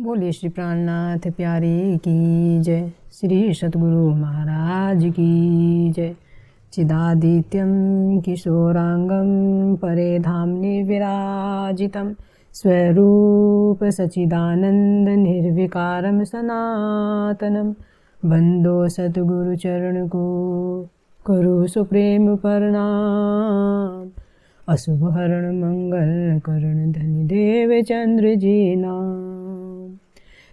बोलिए श्री प्राणनाथ प्यारे की जय। श्री सतगुरु महाराज की जय। चिदादित्यं किशोरांगं परे धाम्नि विराजितं स्वरूप सचिदानंद निर्विकारं सनातनं वंदो सतगुरु चरण को करो सुप्रेम प्रणाम। अशुभ हरण मंगल करण धनि देव चंद्र जी नाम।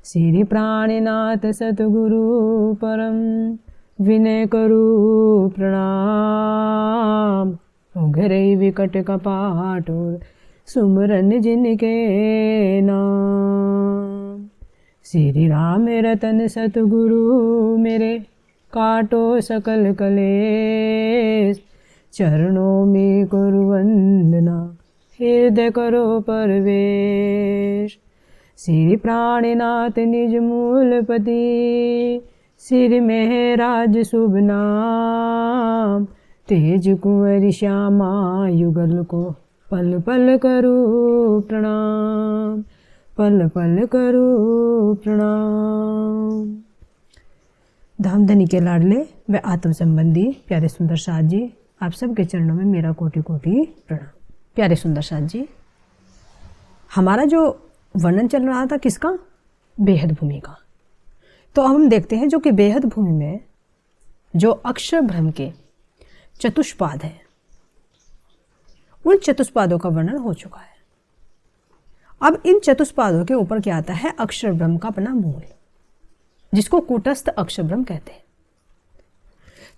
श्री प्राणनाथ सतगुरु परम विनय करू प्रणाम। उघरे विकट कपाट सुमरन जिनके नाम। श्री राम रतन सतगुरु मेरे काटो सकल कलेश। चरणों में करो वंदना हृदय करो परवेश। श्री प्राणनाथ निज मूलपति सिर में राज शुभ नाम। तेज कुंवर श्यामा युगल को पल पल करो प्रणाम, पल पल करो प्रणाम। धामधनी के लाडले व आत्म संबंधी प्यारे सुंदर साथ जी, आप सबके चरणों में मेरा कोटि कोटि प्रणाम। प्यारे सुंदर साथ जी, हमारा जो वर्णन चल रहा था किसका? बेहद भूमि का। तो हम देखते हैं जो कि बेहद भूमि में जो अक्षर ब्रह्म के चतुष्पाद है, उन चतुष्पादों का वर्णन हो चुका है। अब इन चतुष्पादों के ऊपर क्या आता है? अक्षर ब्रह्म का अपना मूल, जिसको कूटस्थ अक्षर ब्रह्म कहते हैं।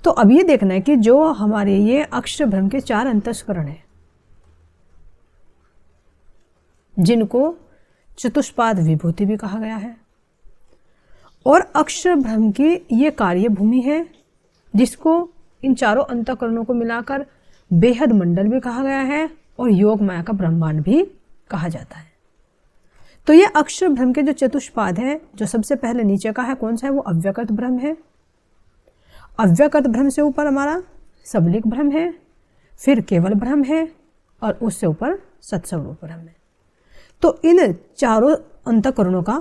तो अब ये देखना है कि जो हमारे ये अक्षर ब्रह्म के 4 अंतस्करण हैं, जिनको चतुष्पाद विभूति भी कहा गया है, और अक्षर ब्रह्म की ये कार्य भूमि है, जिसको इन चारों अंतःकरणों को मिलाकर बेहद मंडल भी कहा गया है और योग माया का ब्रह्मांड भी कहा जाता है। तो ये अक्षर ब्रह्म के जो चतुष्पाद है, जो सबसे पहले नीचे का है, कौन सा है? वो अव्यकृत ब्रह्म है। अव्यकृत ब्रह्म से ऊपर हमारा सबलिक ब्रह्म है, फिर केवल ब्रह्म है, और उससे ऊपर सत्स्वरूप ब्रह्म है। तो इन चारों अंतःकरणों का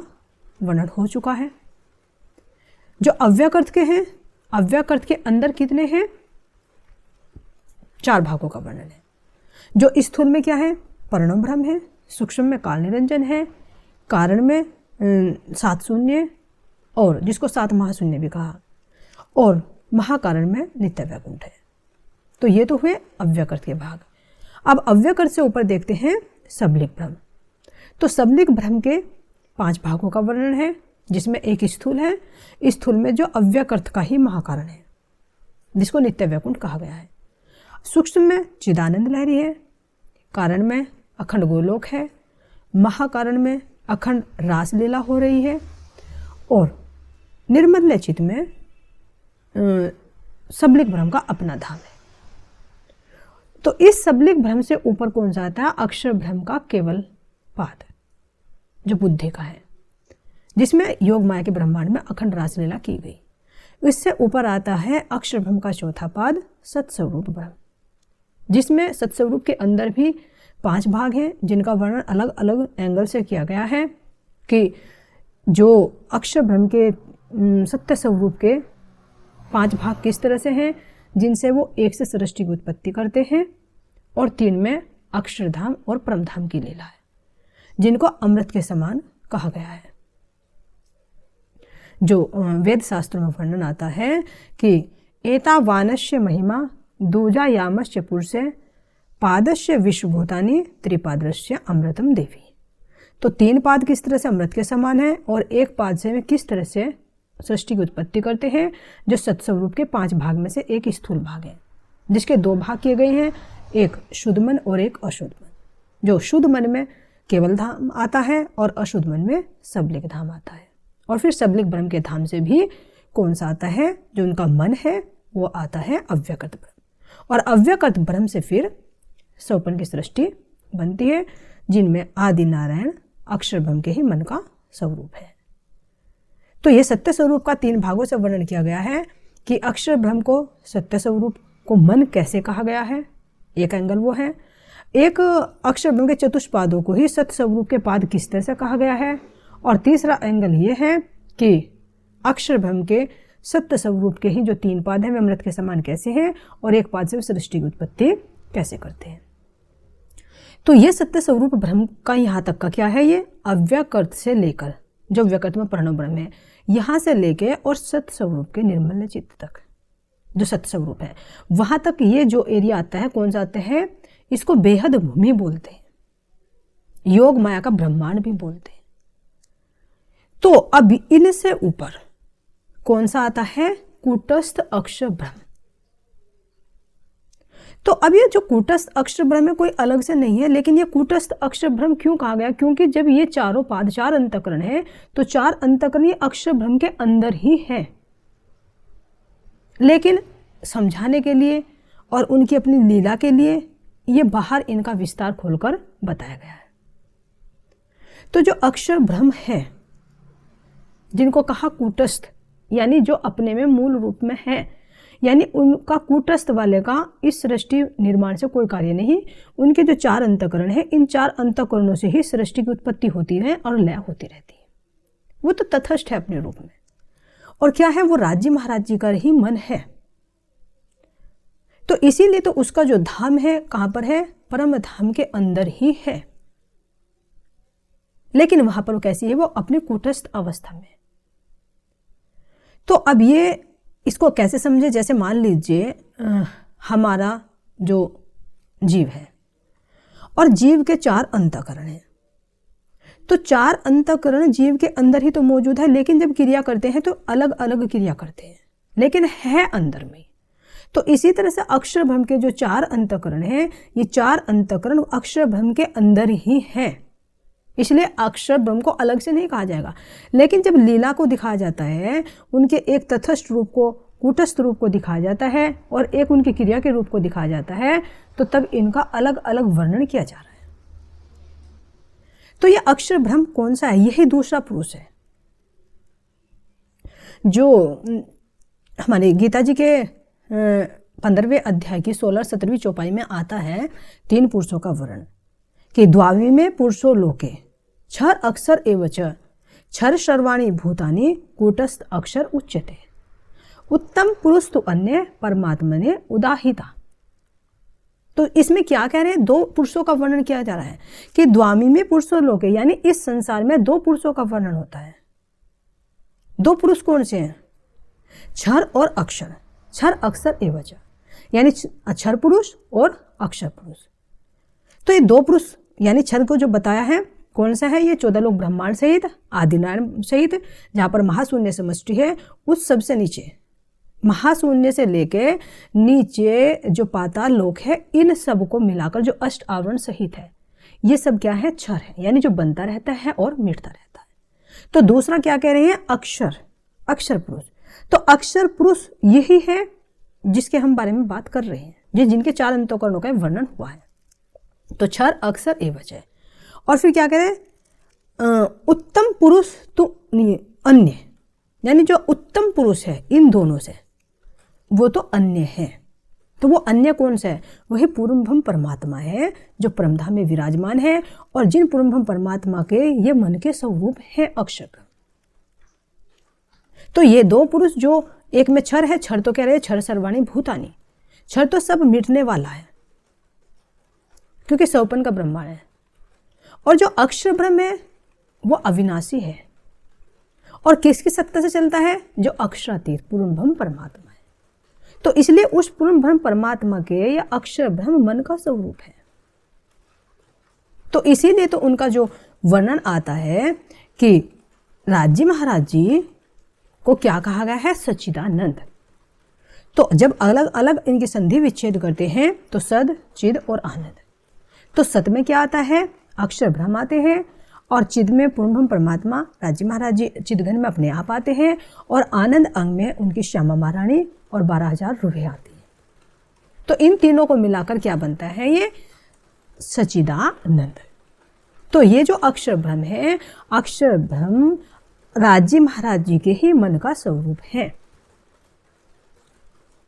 वर्णन हो चुका है। जो अव्यकृत के हैं, अव्यकृत के अंदर कितने हैं? 4 भागों का वर्णन है। जो स्थूल में क्या है? प्रणव ब्रह्म है, सूक्ष्म में काल निरंजन है, कारण में 7 शून्य, और जिसको 7 महाशून्य भी कहा, और महाकारण में नित्य वैकुंठ है। तो ये तो हुए अव्यकृत के भाग। अब अव्यकृत से ऊपर देखते हैं सबलिक ब्रह्म। तो सबलिक ब्रह्म के 5 भागों का वर्णन है, जिसमें एक स्थूल है। स्थूल में जो अव्यकृत का ही महाकारण है, जिसको नित्य वैकुंठ कहा गया है। सूक्ष्म में चिदानंद लहरी है, कारण में अखंड गोलोक है, महाकारण में अखंड रासलीला हो रही है, और निर्मल चित्त में सबलिक ब्रह्म का अपना धाम है। तो इस सबलिक ब्रह्म से ऊपर कौन सा आता है? अक्षर ब्रह्म का केवल पाद, जो बुद्धि का है, जिसमें योग माया के ब्रह्मांड में अखंड रासलीला की गई। इससे ऊपर आता है अक्षर ब्रह्म का चौथा पाद, सत्स्वरूप ब्रह्म, जिसमें सत्स्वरूप के अंदर भी 5 भाग हैं, जिनका वर्णन अलग अलग एंगल से किया गया है कि जो अक्षर ब्रह्म के सत्य स्वरूप के 5 भाग किस तरह से हैं, जिनसे वो 1 से सृष्टि की उत्पत्ति करते हैं, और 3 में अक्षरधाम और परमधाम की लीला है, जिनको अमृत के समान कहा गया है। जो वेद शास्त्रों में वर्णन आता है कि एतावानस्य महिमा दूजा यामस्य पुरुषे पादस्य विश्वभूतानि त्रिपादस्य अमृतम देवी। तो 3 पाद किस तरह से अमृत के समान है, और 1 पाद से वे किस तरह से सृष्टि की उत्पत्ति करते हैं, जो सत्स्वरूप के 5 भाग में से एक स्थूल भाग है, जिसके 2 भाग किए गए हैं, एक शुद्ध मन और एक अशुद्ध मन। जो शुद्ध मन में केवल धाम आता है, और अशुद्ध मन में सबलिक धाम आता है। और फिर सबलिक ब्रह्म के धाम से भी कौन सा आता है? जो उनका मन है, वो आता है अव्यकृत ब्रह्म, और अव्यकृत ब्रह्म से फिर सौपन की सृष्टि बनती है, जिनमें आदि नारायण अक्षर ब्रह्म के ही मन का स्वरूप है। तो ये सत्य स्वरूप का 3 भागों से वर्णन किया गया है कि अक्षर ब्रह्म को सत्य स्वरूप को मन कैसे कहा गया है, एक एंगल वो है। एक अक्षर ब्रह्म के चतुष्पादों को ही सत्स्वरूप के पाद किस तरह से कहा गया है, और तीसरा एंगल ये है कि अक्षर ब्रह्म के सत्य स्वरूप के ही जो 3 पाद हैं वे अमृत के समान कैसे हैं और एक पाद से वे सृष्टि की उत्पत्ति कैसे करते हैं। तो ये सत्य स्वरूप ब्रह्म का यहाँ तक का क्या है, ये अव्यकृत से लेकर जो व्यकृत में प्रणव ब्रह्म है यहाँ से लेके और सत्य स्वरूप के निर्मल चित्त तक जो सत्य स्वरूप है वहाँ तक ये जो एरिया आता है कौन सा आता है, इसको बेहद भूमि बोलते हैं, योग माया का ब्रह्मांड भी बोलते हैं। तो अब इनसे ऊपर कौन सा आता है, कूटस्थ अक्षर ब्रह्म। तो अब ये जो कूटस्थ अक्षर ब्रह्म है कोई अलग से नहीं है, लेकिन ये कूटस्थ अक्षर ब्रह्म क्यों कहा गया, क्योंकि जब ये चारों पाद 4 अंतःकरण है तो 4 अंतःकरण ये अक्षर ब्रह्म के अंदर ही है, लेकिन समझाने के लिए और उनकी अपनी लीला के लिए ये बाहर इनका विस्तार खोलकर बताया गया है। तो जो अक्षर ब्रह्म है जिनको कहा कूटस्थ, यानी जो अपने में मूल रूप में है, यानी उनका कूटस्थ वाले का इस सृष्टि निर्माण से कोई कार्य नहीं। उनके जो 4 अंतःकरण है इन 4 अंतःकरणों से ही सृष्टि की उत्पत्ति होती है और लय होती रहती है। वो तो तटस्थ है अपने रूप में, और क्या है, वो राज्य महाराज जी का ही मन है। तो इसीलिए तो उसका जो धाम है कहाँ पर है, परम धाम के अंदर ही है, लेकिन वहां पर वो कैसी है, वो अपने कूटस्थ अवस्था में। तो अब ये इसको कैसे समझे, जैसे मान लीजिए हमारा जो जीव है और जीव के 4 अंतःकरण हैं, तो 4 अंतःकरण जीव के अंदर ही तो मौजूद है, लेकिन जब क्रिया करते हैं तो अलग अलग क्रिया करते हैं, लेकिन है अंदर में। तो इसी तरह से अक्षर ब्रह्म के जो 4 अंतःकरण हैं, ये 4 अंतःकरण अक्षर ब्रह्म के अंदर ही हैं, इसलिए अक्षर ब्रह्म को अलग से नहीं कहा जाएगा। लेकिन जब लीला को दिखाया जाता है, उनके एक तटस्थ रूप को, कूटस्थ रूप को दिखाया जाता है और एक उनकी क्रिया के रूप को दिखाया जाता है, तो तब इनका अलग अलग वर्णन किया जा रहा है। तो ये अक्षर ब्रह्म कौन सा है, यही दूसरा पुरुष है जो हमारे गीता जी के 15वें अध्याय की 16-17वीं चौपाई में आता है। 3 पुरुषों का वर्णन कि द्वावी में पुरुषो लोके क्षर अक्षर एवच क्षर सर्वाणि भूतानि कूटस्थ अक्षर उच्यते उत्तम पुरुष तो अन्य परमात्मने उदाहिता। तो इसमें क्या कह रहे हैं, 2 पुरुषों का वर्णन किया जा रहा है कि द्वामी में पुरुषो लोके, यानी इस संसार में 2 पुरुषों का वर्णन होता है। 2 पुरुष कौन से हैं, क्षर और अक्षर, क्षर अक्षर एवच, यानी अक्षर पुरुष और अक्षर पुरुष। तो ये 2 पुरुष यानी क्षर को जो बताया है कौन सा है, ये 14 लोक ब्रह्मांड सहित, आदिनारायण सहित, जहाँ पर महाशून्य समष्टि है, उस सबसे नीचे महाशून्य से लेके नीचे जो पाताल लोक है, इन सब को मिलाकर जो 8 आवरण सहित है, ये सब क्या है, क्षर है, यानी जो बनता रहता है और मिटता रहता है। तो दूसरा क्या कह रहे हैं, अक्षर, अक्षर पुरुष। तो अक्षर पुरुष यही है जिसके हम बारे में बात कर रहे हैं, ये जिनके 4 अंतःकरणों का वर्णन हुआ है। तो क्षर अक्षर एवच है। और फिर क्या कह रहे हैं, उत्तम पुरुष तो अन्य, यानी जो उत्तम पुरुष है इन दोनों से वो तो अन्य है। तो वो अन्य कौन सा है, वही पूर्णब्रह्म परमात्मा है जो परमधाम में विराजमान है, और जिन पूर्णब्रह्म परमात्मा के ये मन के स्वरूप है अक्षर। तो ये 2 पुरुष जो एक में क्षर है, क्षर तो कह रहे हैं क्षर सर्वाणि भूतानि, क्षर तो सब मिटने वाला है क्योंकि सौपन का ब्रह्मांड है, और जो अक्षर ब्रह्म है वो अविनाशी है और किसकी सत्ता से चलता है, जो अक्षरातीत पूर्ण ब्रह्म परमात्मा है। तो इसलिए उस पूर्ण ब्रह्म परमात्मा के या अक्षर ब्रह्म मन का स्वरूप है। तो इसीलिए तो उनका जो वर्णन आता है कि राज्य महाराज जी को क्या कहा गया है, सच्चिदानंद। तो जब अलग अलग इनकी संधि विच्छेद करते हैं तो सद, चिद और आनंद। तो सत में क्या आता है, अक्षर ब्रह्म आते हैं, और चिद में पूर्ण ब्रह्म परमात्मा राज्य महाराज जी चिदघन में अपने आप आते हैं, और आनंद अंग में उनकी श्यामा महारानी और 12,000 रूहें आती हैं। तो इन तीनों को मिलाकर क्या बनता है, ये सच्चिदानंद। तो ये जो अक्षर ब्रह्म है, अक्षर ब्रह्म राज्य महाराज जी के ही मन का स्वरूप है,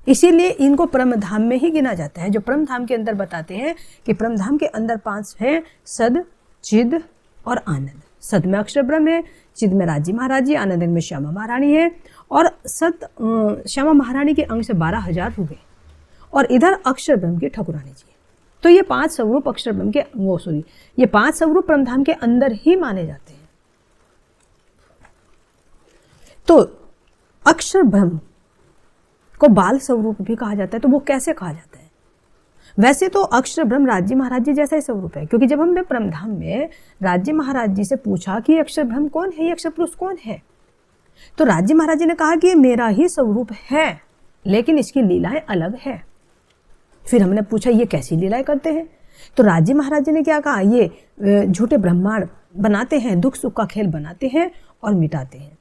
इसीलिए इनको परमधाम में ही गिना जाता है। जो परमधाम के अंदर बताते हैं कि परमधाम के अंदर 5 है, सद, चिद और आनंद। सत में अक्षर ब्रह्म है, चिद में राज्य महाराज जी, आनंद में श्यामा महारानी है, और सत श्यामा महारानी के अंग से 12,000 रुपये, और इधर अक्षर ब्रह्म की ठकुरानी जी। तो ये 5 स्वरूप अक्षर ब्रह्म के ये 5 स्वरूप परमधाम के अंदर ही माने जाते हैं। तो अक्षर ब्रह्म को बाल स्वरूप भी कहा जाता है। तो वो कैसे कहा जाता है? वैसे तो अक्षर ब्रह्म राज्य महाराज जी जैसा ही स्वरूप है, क्योंकि जब हमने परमधाम में राज्य महाराज जी से पूछा कि अक्षर ब्रह्म कौन है, ये अक्षर पुरुष कौन है, तो राज्य महाराज जी ने कहा कि ये मेरा ही स्वरूप है, लेकिन इसकी लीलाएं अलग है। फिर हमने पूछा ये कैसी लीलाएं करते हैं, तो राज्य महाराज जी ने क्या कहा, ये झूठे ब्रह्मांड बनाते हैं, दुख सुख का खेल बनाते हैं और मिटाते हैं,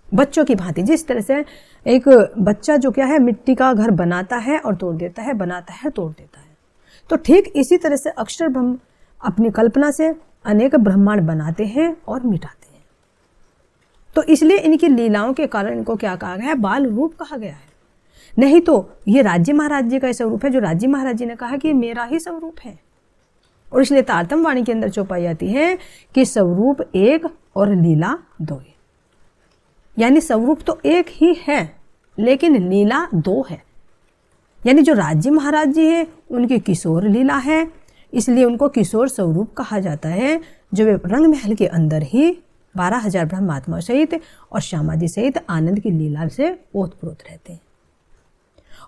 बच्चों की भांति। जिस तरह से एक बच्चा जो क्या है मिट्टी का घर बनाता है और तोड़ देता है, बनाता है तोड़ देता है, तो ठीक इसी तरह से अक्षर ब्रह्म अपनी कल्पना से अनेक ब्रह्मांड बनाते हैं और मिटाते हैं। तो इसलिए इनकी लीलाओं के कारण इनको क्या कहा गया है, बाल रूप कहा गया है। नहीं तो ये राज्य महाराज जी का स्वरूप है, जो राज्य महाराज जी ने कहा कि ये मेरा ही स्वरूप है। और इसलिए तारतम वाणी के अंदर चौपाई आती है कि स्वरूप एक और लीला दो है, यानी स्वरूप तो एक ही है लेकिन लीला दो है। यानी जो राज्य महाराज जी हैं उनकी किशोर लीला है, इसलिए उनको किशोर स्वरूप कहा जाता है, जो वे रंग महल के अंदर ही 12,000 ब्रह्मात्मा सहित और श्यामा जी सहित आनंद की लीला से ओतप्रोत रहते हैं।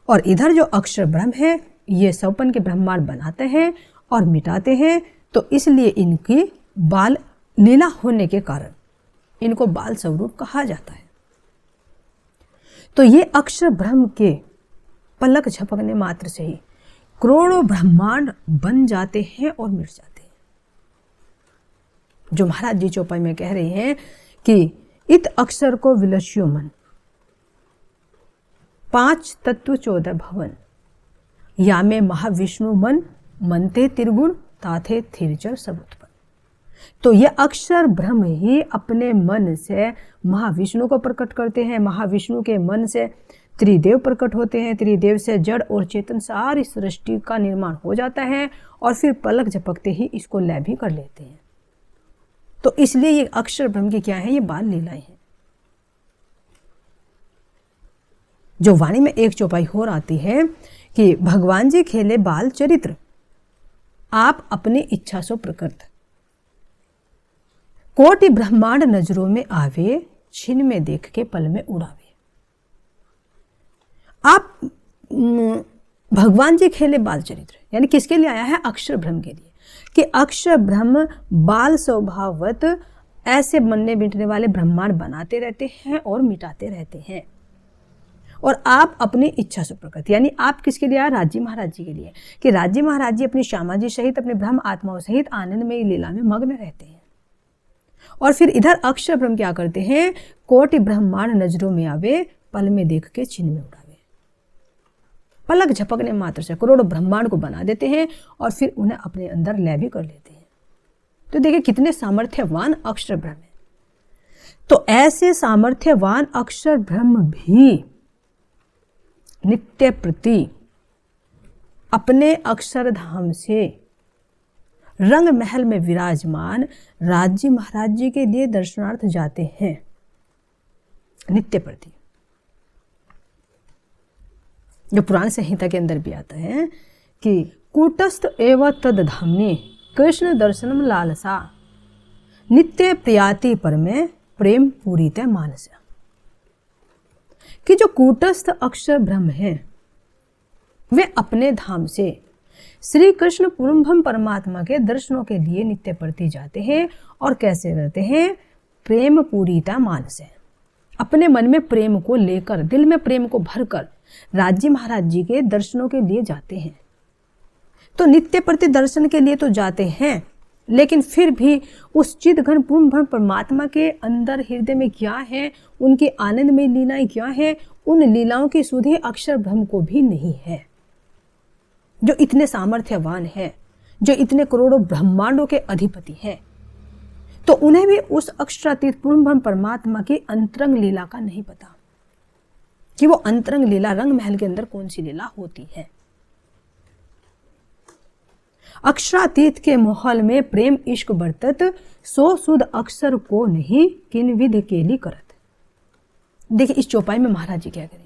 और इधर जो अक्षर ब्रह्म है ये सौपन के ब्रह्मांड बनाते हैं और मिटाते हैं, तो इसलिए इनकी बाल लीला होने के कारण इनको बाल स्वरूप कहा जाता है। तो ये अक्षर ब्रह्म के पलक झपकने मात्र से ही करोड़ों ब्रह्मांड बन जाते हैं और मिट जाते हैं। जो महाराज जी चौपाई में कह रहे हैं कि इत अक्षर को विलस्यो मन, 5 तत्व 14 भवन, या में महाविष्णु मन, मनते त्रिगुण ताथे थिरचर सब उत्पन्न। तो ये अक्षर ब्रह्म ही अपने मन से महाविष्णु को प्रकट करते हैं, महाविष्णु के मन से त्रिदेव प्रकट होते हैं, त्रिदेव से जड़ और चेतन सारी सृष्टि का निर्माण हो जाता है, और फिर पलक झपकते ही इसको लय भी कर लेते हैं। तो इसलिए ये अक्षर ब्रह्म की क्या है, ये बाल लीलाएं हैं। जो वाणी में एक चौपाई और आती है कि भगवान जी खेले बाल चरित्र, आप अपनी इच्छा सो प्रकृत, कोटि ब्रह्मांड नजरों में आवे, छिन में देख के पल में उड़ावे। आप भगवान जी खेले बाल चरित्र, यानी किसके लिए आया है, अक्षर ब्रह्म के लिए, कि अक्षर ब्रह्म बाल स्वभावत ऐसे बनने बिटने वाले ब्रह्मांड बनाते रहते हैं और मिटाते रहते हैं। और आप अपनी इच्छा से प्रकट, यानी आप किसके लिए आए, राज्य महाराज जी के लिए, कि राज्य महाराज जी अपनी श्यामा जी सहित अपने ब्रह्म आत्माओं सहित आनंदमयी लीला में मग्न रहते हैं। और फिर इधर अक्षर ब्रह्म क्या करते हैं, कोटि ब्रह्मांड नजरों में आवे, पल में देख के छिन में उड़ावे। पलक झपकने मात्र से करोड़ों ब्रह्मांड को बना देते हैं और फिर उन्हें अपने अंदर लय भी कर लेते हैं। तो देखिए कितने सामर्थ्यवान अक्षर ब्रह्म है। तो ऐसे सामर्थ्यवान अक्षर ब्रह्म भी नित्य प्रति अपने अक्षरधाम से रंग महल में विराजमान राज्य महाराज जी के लिए दर्शनार्थ जाते हैं नित्य प्रति। जो पुराण संहिता के अंदर भी आता है कि कूटस्थ एवं तद धामने कृष्ण दर्शनम लालसा, नित्य प्रियाति पर में प्रेम पूरी तय मानस। कि जो कूटस्थ अक्षर ब्रह्म है वे अपने धाम से श्री कृष्ण पुरंभम परमात्मा के दर्शनों के लिए नित्य प्रति जाते हैं। और कैसे रहते हैं, प्रेम पूरीता मानस है, अपने मन में प्रेम को लेकर, दिल में प्रेम को भरकर राज्य महाराज जी के दर्शनों के लिए जाते हैं। तो नित्य प्रति दर्शन के लिए तो जाते हैं, लेकिन फिर भी उस चिद घन पूर्ण परमात्मा के अंदर हृदय में क्या है, उनकी आनंदमय लीलाएं क्या है, उन लीलाओं की सुधि अक्षर ब्रह्म को भी नहीं है। जो इतने सामर्थ्यवान है, जो इतने करोड़ों ब्रह्मांडों के अधिपति हैं, तो उन्हें भी उस अक्षरातीत पूर्ण ब्रह्म परमात्मा की अंतरंग लीला का नहीं पता कि वो अंतरंग लीला रंग महल के अंदर कौन सी लीला होती है। अक्षरातीत के माहौल में प्रेम इश्क बरतत, सो सुध अक्षर को नहीं किन विध केली करत। देखिए इस चौपाई में महाराज जी क्या करें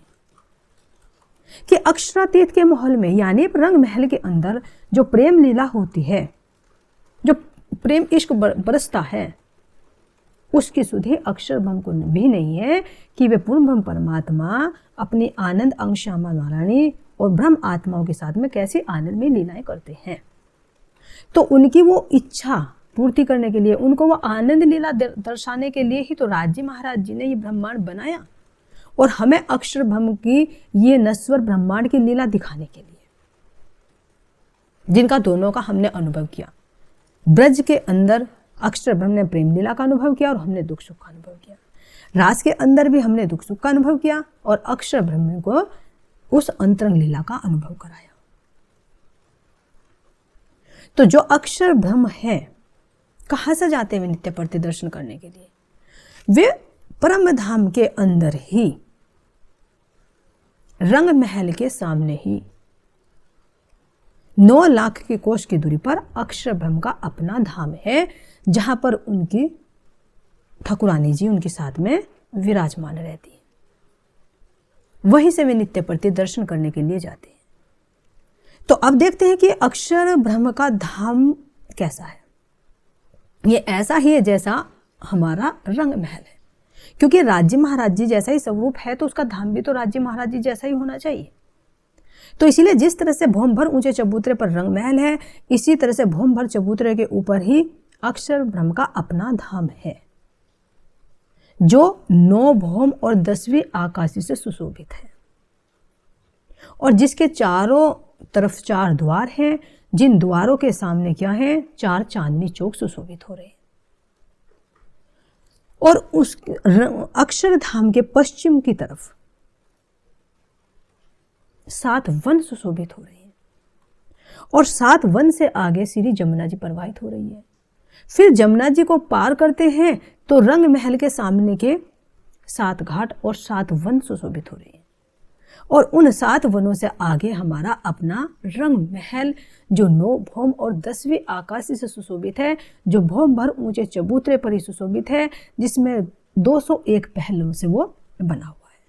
कि अक्षरातीत के माहौल में यानी रंग महल के अंदर जो प्रेम लीला होती है, जो प्रेम इश्क बरसता है, उसकी सुधि अक्षर ब्रह्म को भी नहीं है कि वे पूर्ण ब्रह्म परमात्मा अपनी आनंद अंग श्यामा नारायणी और ब्रह्म आत्माओं के साथ में कैसे आनंद में लीलाएं करते हैं। तो उनकी वो इच्छा पूर्ति करने के लिए, उनको वो आनंद लीला दर्शाने के लिए ही तो राजी महाराज जी ने ये ब्रह्मांड बनाया और हमें अक्षर ब्रह्म की ये नश्वर ब्रह्मांड की लीला दिखाने के लिए, जिनका दोनों का हमने अनुभव किया। ब्रज के अंदर अक्षर ब्रह्म ने प्रेम लीला का अनुभव किया और हमने दुख सुख का अनुभव किया। रास के अंदर भी हमने दुख सुख का अनुभव किया और अक्षर ब्रह्म को उस अंतरंग लीला का अनुभव कराया। तो जो अक्षर ब्रह्म है, कहाँ से जाते हैं वे नित्य प्रति दर्शन करने के लिए? वे परम धाम के अंदर ही, रंग महल के सामने ही 9 लाख की कोष की दूरी पर अक्षर ब्रह्म का अपना धाम है, जहां पर उनकी ठाकुरानी जी उनके साथ में विराजमान रहती है। वहीं से वे नित्य प्रति दर्शन करने के लिए जाते हैं। तो अब देखते हैं कि अक्षर ब्रह्म का धाम कैसा है। ये ऐसा ही है जैसा हमारा रंग महल है, क्योंकि राज्य महाराज जी जैसा ही स्वरूप है तो उसका धाम भी तो राज्य महाराज जी जैसा ही होना चाहिए। तो इसीलिए जिस तरह से भौम भर ऊंचे चबूतरे पर रंग महल है, इसी तरह से भौम भर चबूतरे के ऊपर ही अक्षर ब्रह्म का अपना धाम है, जो 9 भौम और 10वीं आकाशी से सुशोभित है और जिसके चारों तरफ 4 द्वार हैं, जिन द्वारों के सामने क्या है 4 चांदनी चौक सुशोभित हो रहे हैं। और उस अक्षरधाम के पश्चिम की तरफ 7 वन सुशोभित हो रहे हैं और 7 वन से आगे श्री जमुना जी प्रवाहित हो रही है। फिर जमुना जी को पार करते हैं तो रंग महल के सामने के 7 घाट और 7 वन सुशोभित हो रहे हैं और उन 7 वनों से आगे हमारा अपना रंग महल, जो 9 भौम और 10वीं आकाशी से सुशोभित है, जो भौम भर ऊंचे चबूतरे पर ही सुशोभित है, जिसमें 201 पहलुओं से वो बना हुआ है,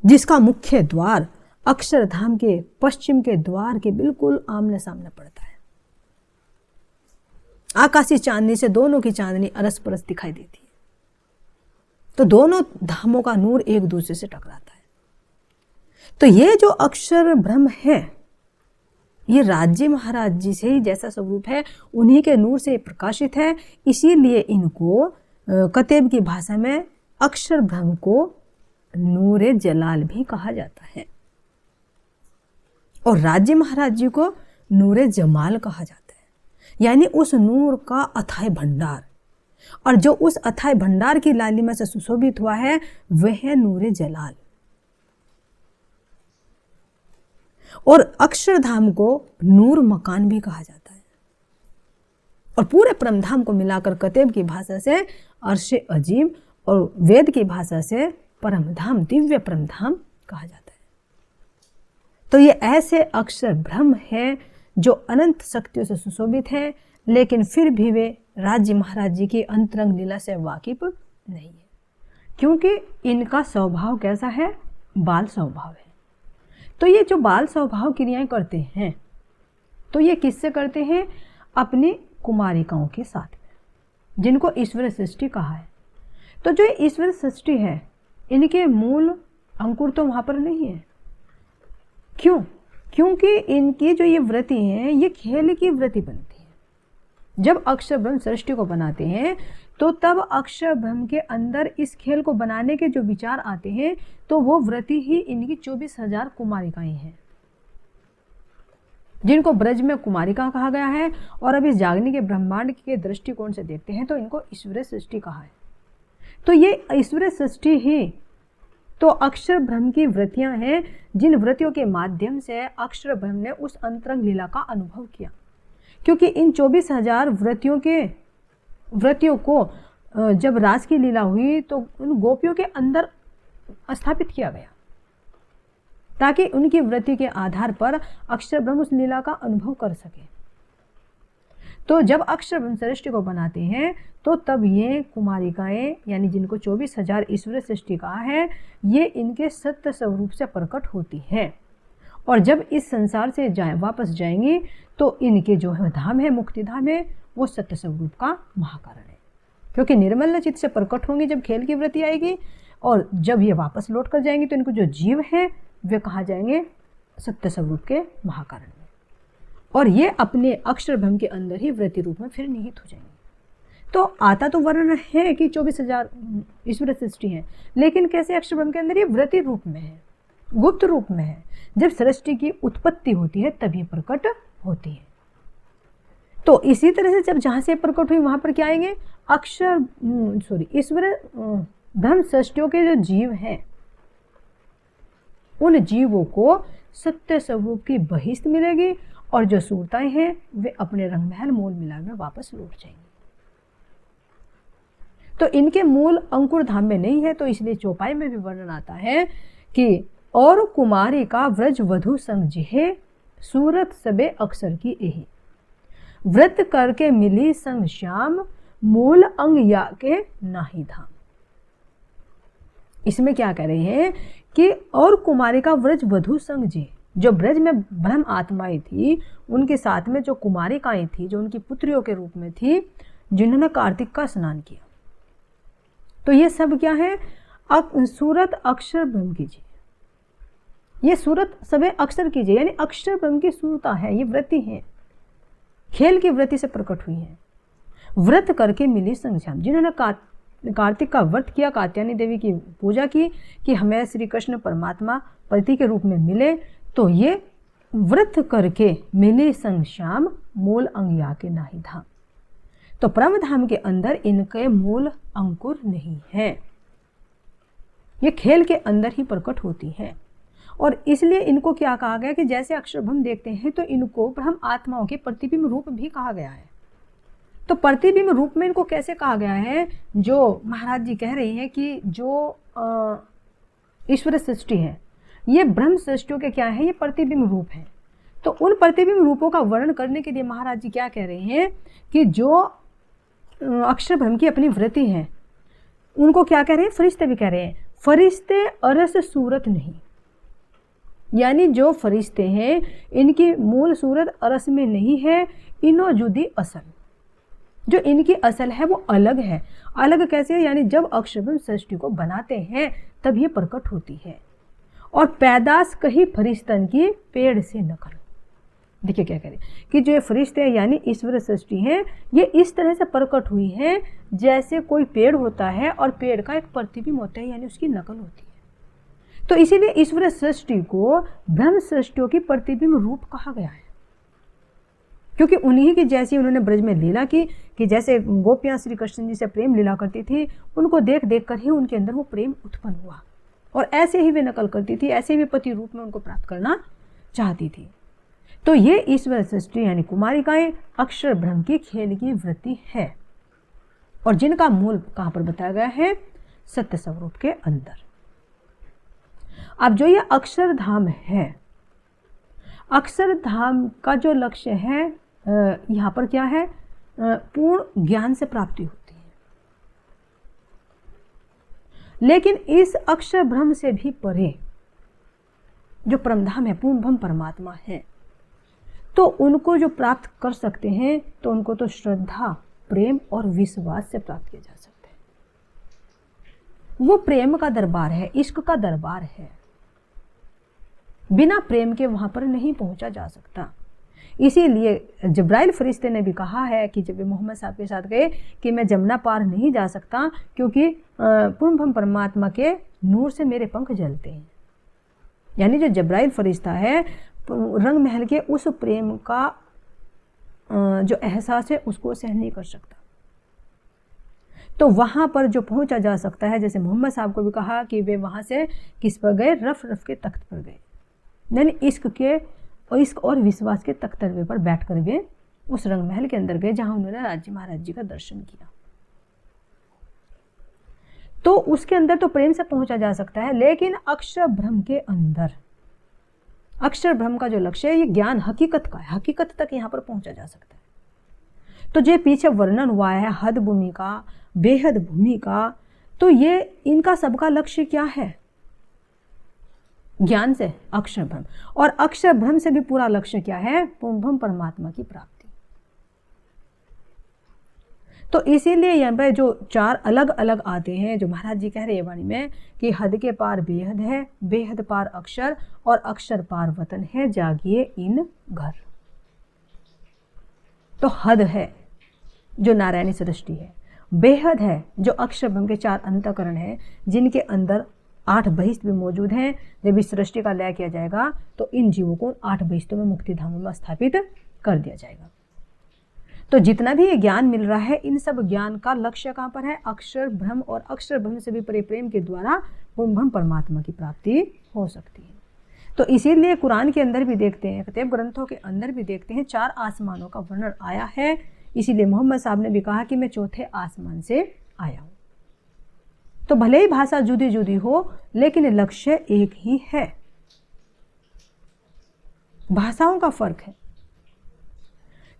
जिसका मुख्य द्वार अक्षरधाम के पश्चिम के द्वार के बिल्कुल आमने सामने पड़ता है। आकाशी चांदनी से दोनों की चांदनी अरस परस दिखाई देती है, तो दोनों धामों का नूर एक दूसरे से टकराता है। तो ये जो अक्षर ब्रह्म है, ये राज्य महाराज जी से ही जैसा स्वरूप है, उन्हीं के नूर से प्रकाशित है। इसीलिए इनको कतेब की भाषा में अक्षर ब्रह्म को नूरे जलाल भी कहा जाता है और राज्य महाराज जी को नूरे जमाल कहा जाता है, यानी उस नूर का अथाह भंडार। और जो उस अथाह भंडार की लालिमा से सुशोभित हुआ है वह है नूरे जलाल। और अक्षरधाम को नूर मकान भी कहा जाता है और पूरे परमधाम को मिलाकर कतेब की भाषा से अर्शे अजीम और वेद की भाषा से परमधाम, दिव्य परमधाम कहा जाता है। तो ये ऐसे अक्षर ब्रह्म है जो अनंत शक्तियों से सुशोभित है, लेकिन फिर भी वे राज्य महाराज जी की अंतरंग लीला से वाकिफ नहीं है, क्योंकि इनका स्वभाव कैसा है? बाल स्वभाव है। तो ये जो बाल स्वभाव क्रियाएं करते हैं, तो ये किससे करते हैं? अपनी कुमारिकाओं के साथ में, जिनको ईश्वर सृष्टि कहा है। तो जो ईश्वर सृष्टि है, इनके मूल अंकुर तो वहाँ पर नहीं है। क्यों? क्योंकि इनकी जो ये वृत्ति है, ये खेल की वृत्ति बनती है। जब अक्षर ब्रह्म सृष्टि को बनाते हैं तो तब अक्षर ब्रह्म के अंदर इस खेल को बनाने के जो विचार आते हैं, तो वो वृत्ति ही इनकी 24,000 कुमारिकाएं हैं, जिनको ब्रज में कुमारिका कहा गया है। और अब इस जागने के ब्रह्मांड के दृष्टिकोण से देखते हैं तो इनको ईश्वरीय सृष्टि कहा है। तो ये ईश्वरीय सृष्टि ही तो अक्षर ब्रह्म की वृत्तियां हैं, जिन वृत्तियों के माध्यम से अक्षर ब्रह्म ने उस अंतरंग लीला का अनुभव किया। क्योंकि इन 24,000 वृत्तियों को जब रास की लीला हुई तो उन गोपियों के अंदर स्थापित किया गया। ताकि उनकी वृत्ति के आधार पर अक्षर ब्रह्म उस लीला का अनुभव कर सके। तो जब अक्षर ब्रह्म सृष्टि को बनाते हैं तो तब ये कुमारिकाएं, यानी जिनको 24,000 ईश्वर सृष्टि कहा है, ये इनके सत्य स्वरूप से प्रकट होती है। और जब इस संसार से वापस जाएंगी तो इनके जो है धाम है, मुक्ति धाम है, वो सत्य स्वरूप का महाकारण है। क्योंकि निर्मल चित्त से प्रकट होंगी जब खेल की वृत्ति आएगी, और जब ये वापस लौट कर जाएंगे तो इनको जो जीव है वे कहा जाएंगे सत्य स्वरूप के महाकारण में, और ये अपने अक्षर ब्रह्म के अंदर ही वृत्ति रूप में फिर निहित हो जाएंगे। तो आता तो वर्णन है कि 24,000 ईश्वर सृष्टि है, लेकिन कैसे अक्षर ब्रह्म के अंदर ये वृत्ति रूप में है, गुप्त रूप में है। जब सृष्टि की उत्पत्ति होती है तब ये प्रकट होती है। तो इसी तरह से जब जहां से प्रकट हुई वहां पर क्या आएंगे, ईश्वर ब्रह्म सृष्टियों के जो जीव हैं, उन जीवों को सत्य स्वरूप की बहिष्ठ मिलेगी, और जो सूरताएं हैं वे अपने रंग महल मूल मिलाप में वापस लौट जाएंगी। तो इनके मूल अंकुर धाम में नहीं है, तो इसलिए चौपाई में भी वर्णन आता है कि और कुमारी का व्रज वधु संग जिहे, सूरत सबे अक्षर की एही, व्रत करके मिली संग श्याम, मूल अंग या के नाही धाम। इसमें क्या कह रहे हैं कि और कुमारी का व्रज वधु संग जी, जो ब्रज में ब्रह्म आत्माएं थी, उनके साथ में जो कुमारिकाएं थी, जो उनकी पुत्रियों के रूप में थी, जिन्होंने कार्तिक का स्नान किया, तो ये सब क्या है, सूरत अक्षर ब्रह्म कीजिए, ये सूरत सबे अक्षर कीजिए, यानी अक्षर ब्रह्म की सूरता है, ये वृत्ति है, खेल की वृत्ति से प्रकट हुई है। व्रत करके मिली संग, जिन्होंने कार्तिक का व्रत किया, कात्यायनी देवी की पूजा की कि हमें श्री कृष्ण परमात्मा पति के रूप में मिले, तो ये व्रत करके मिले संग श्याम, मूल अंग या के नाही धाम। तो परम धाम के अंदर इनके मूल अंकुर नहीं है, ये खेल के अंदर ही प्रकट होती है। और इसलिए इनको क्या कहा गया कि जैसे अक्षर ब्रह्म देखते हैं तो इनको ब्रह्म आत्माओं के प्रतिबिंब रूप भी कहा गया है। तो प्रतिबिंब रूप में इनको कैसे कहा गया है, जो महाराज जी कह रहे हैं कि जो ईश्वर सृष्टि है, ये ब्रह्म सृष्टियों के क्या है, ये प्रतिबिंब रूप है। तो उन प्रतिबिंब रूपों का वर्णन करने के लिए महाराज जी क्या कह रहे हैं कि जो अक्षर ब्रह्म की अपनी वृत्ति है, उनको क्या कह रहे हैं, फरिश्ते भी कह रहे हैं, फरिश्ते अरस सूरत नहीं, यानी जो फरिश्ते हैं इनकी मूल सूरत अरस में नहीं है, इनो जुदी असल, जो इनकी असल है वो अलग है। अलग कैसे, यानी जब अक्षर ब्रह्म सृष्टि को बनाते हैं तब ये प्रकट होती है। और पैदाश कही फरिश्तन की पेड़ से नकल। देखिए क्या करें कि जो फरिश्ते यानी ईश्वर सृष्टि है, ये इस तरह से प्रकट हुई है जैसे कोई पेड़ होता है और पेड़ का एक प्रतिबिंब होता है, यानी उसकी नकल होती है। तो इसीलिए ईश्वर सृष्टि को ब्रह्म सृष्टियों की प्रतिबिंब रूप कहा गया है, क्योंकि उन्हीं की जैसी उन्होंने ब्रज में लीला की कि जैसे गोपियां श्री कृष्ण जी से प्रेम लीला करती थी, उनको देख देख कर ही उनके अंदर वो प्रेम उत्पन्न हुआ, और ऐसे ही वे नकल करती थी, ऐसे भी पति रूप में उनको प्राप्त करना चाहती थी। तो ये ईश्वर सृष्टि यानी कुमारिकाएं अक्षर ब्रह्म की खेल की वृत्ति है, और जिनका मूल कहाँ पर बताया गया है, सत्य स्वरूप के अंदर। अब जो ये अक्षरधाम है, अक्षरधाम का जो लक्ष्य है यहाँ पर क्या है, पूर्ण ज्ञान से प्राप्ति होती है। लेकिन इस अक्षर ब्रह्म से भी परे जो परमधाम है, पूर्ण ब्रह्म परमात्मा है, तो उनको जो प्राप्त कर सकते हैं तो उनको तो श्रद्धा, प्रेम और विश्वास से प्राप्त किया जा सकता है। वो प्रेम का दरबार है, इश्क का दरबार है, बिना प्रेम के वहां पर नहीं पहुंचा जा सकता। इसीलिए जब्राइल फरिश्ते ने भी कहा है कि जब वे मोहम्मद साहब के साथ गए कि मैं जमुना पार नहीं जा सकता क्योंकि पूर्ण ब्रह्म परमात्मा के नूर से मेरे पंख जलते हैं। यानी जो जब्राइल फरिश्ता है रंग महल के उस प्रेम का जो एहसास है उसको सहन नहीं कर सकता। तो वहाँ पर जो पहुँचा जा सकता है, जैसे मोहम्मद साहब को भी कहा कि वे वहाँ से किस पर गए, रफ रफ के तख्त पर गए, यानी इश्क और विश्वास के तख्तरवे पर बैठकर वे उस रंग महल के अंदर गए जहाँ उन्होंने राज्य महाराज जी का दर्शन किया। तो उसके अंदर तो प्रेम से पहुँचा जा सकता है, लेकिन अक्षर ब्रह्म के अंदर अक्षर ब्रह्म का जो लक्ष्य है ये ज्ञान हकीकत का है, हकीकत तक यहाँ पर पहुंचा जा सकता है। तो जो पीछे वर्णन हुआ है हद भूमि का, बेहद भूमि का, तो ये इनका सबका लक्ष्य क्या है? ज्ञान से अक्षर ब्रह्म, और अक्षर ब्रह्म से भी पूरा लक्ष्य क्या है? पूर्ण ब्रह्म परमात्मा की प्राप्ति। तो इसीलिए यहाँ पे जो चार अलग अलग आते हैं, जो महाराज जी कह रहे हैं वाणी में कि हद के पार बेहद है, बेहद पार अक्षर, और अक्षर पार वतन है, जागिए इन घर। तो हद है जो नारायणी सृष्टि है, बेहद है जो अक्षर ब्रह्म के चार अंतःकरण है, जिनके अंदर 8 बहिष्ठ भी मौजूद हैं। जब इस सृष्टि का लय किया जाएगा तो इन जीवों को 8 बहिष्ठों में मुक्ति धामों में स्थापित कर दिया जाएगा। तो जितना भी ये ज्ञान मिल रहा है, इन सब ज्ञान का लक्ष्य कहाँ पर है? अक्षर ब्रह्म, और अक्षर ब्रह्म से भी परिप्रेम के द्वारा पूर्ण ब्रह्म परमात्मा की प्राप्ति हो सकती है। तो इसीलिए कुरान के अंदर भी देखते हैं, किताब ग्रंथों के अंदर भी देखते हैं, 4 आसमानों का वर्णन आया है। इसीलिए मोहम्मद साहब ने भी कहा कि मैं चौथे आसमान से आया हूं। तो भले ही भाषा जुदी जुदी हो, लेकिन लक्ष्य एक ही है। भाषाओं का फर्क है।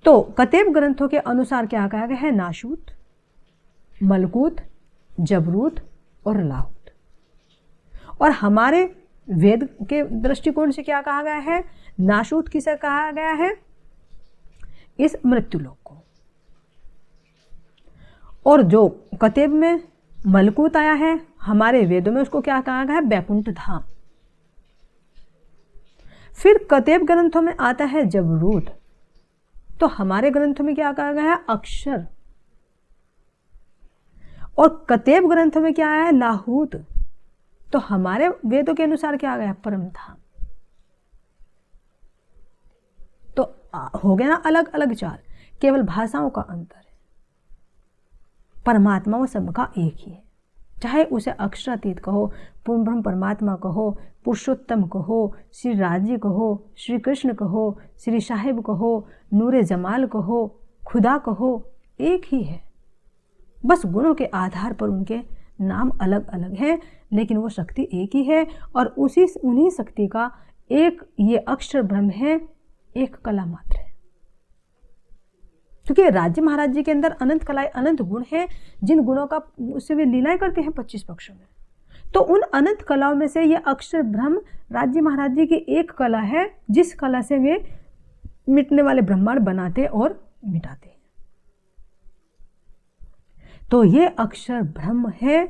तो कतेब ग्रंथों के अनुसार क्या कहा गया है? नाशूत, मलकूत, जबरूत और लाहूत। और हमारे वेद के दृष्टिकोण से क्या कहा गया है? नाशूत किसे कहा गया है? इस मृत्युलोक को। और जो कतेब में मलकूत आया है, हमारे वेदों में उसको क्या कहा गया है? बैकुंठ धाम। फिर कतेब ग्रंथों में आता है जबरूत, तो हमारे ग्रंथों में क्या कहा गया है? अक्षर। और कतेब ग्रंथों में क्या आया है? लाहूत। तो हमारे वेदों के अनुसार क्या आ गया? परम धाम। तो हो गया ना अलग अलग 4, केवल भाषाओं का अंतर है। परमात्मा वो सबका एक ही है, चाहे उसे अक्षरातीत कहो, पूर्ण ब्रह्म परमात्मा कहो, पुरुषोत्तम कहो, श्री राजी कहो, श्री कृष्ण कहो, श्री साहिब कहो, नूरे जमाल कहो, खुदा कहो, एक ही है। बस गुणों के आधार पर उनके नाम अलग अलग हैं, लेकिन वो शक्ति एक ही है। और उन्हीं शक्ति का एक ये अक्षर ब्रह्म है, एक कला मात्र है। क्योंकि राज्य महाराज जी के अंदर अनंत कलाएं, अनंत गुण हैं, जिन गुणों का उससे वे लीलाएं करते हैं 25 पक्षों में। तो उन अनंत कलाओं में से ये अक्षर ब्रह्म राज्य महाराज जी की एक कला है, जिस कला से वे मिटने वाले ब्रह्मांड बनाते और मिटाते हैं। तो ये अक्षर ब्रह्म है,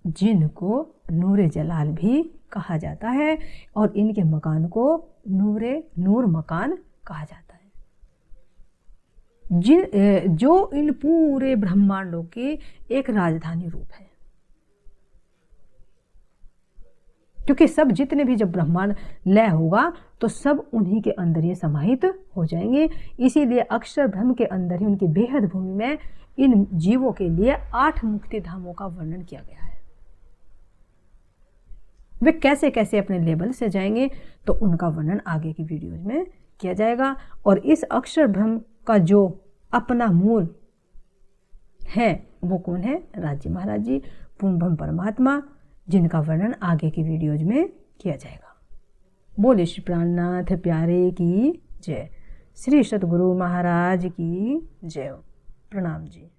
जिनको नूरे जलाल भी कहा जाता है, और इनके मकान को नूर मकान कहा जाता है। जो इन पूरे ब्रह्मांडों की एक राजधानी रूप है। क्योंकि सब जितने भी जब ब्रह्मांड लय होगा तो सब उन्हीं के अंदर ये समाहित हो जाएंगे। इसीलिए अक्षर ब्रह्म के अंदर ही, उनकी बेहद भूमि में, इन जीवों के लिए 8 मुक्ति धामों का वर्णन किया गया है। वे कैसे कैसे अपने लेवल से जाएंगे, तो उनका वर्णन आगे की वीडियोज में किया जाएगा। और इस अक्षर ब्रह्म का जो अपना मूल है वो कौन है? राज्य महाराज जी, पूर्ण ब्रह्म परमात्मा, जिनका वर्णन आगे की वीडियोज में किया जाएगा। बोले श्री प्राणनाथ प्यारे की जय, श्री सतगुरु महाराज की जय। प्रणाम जी।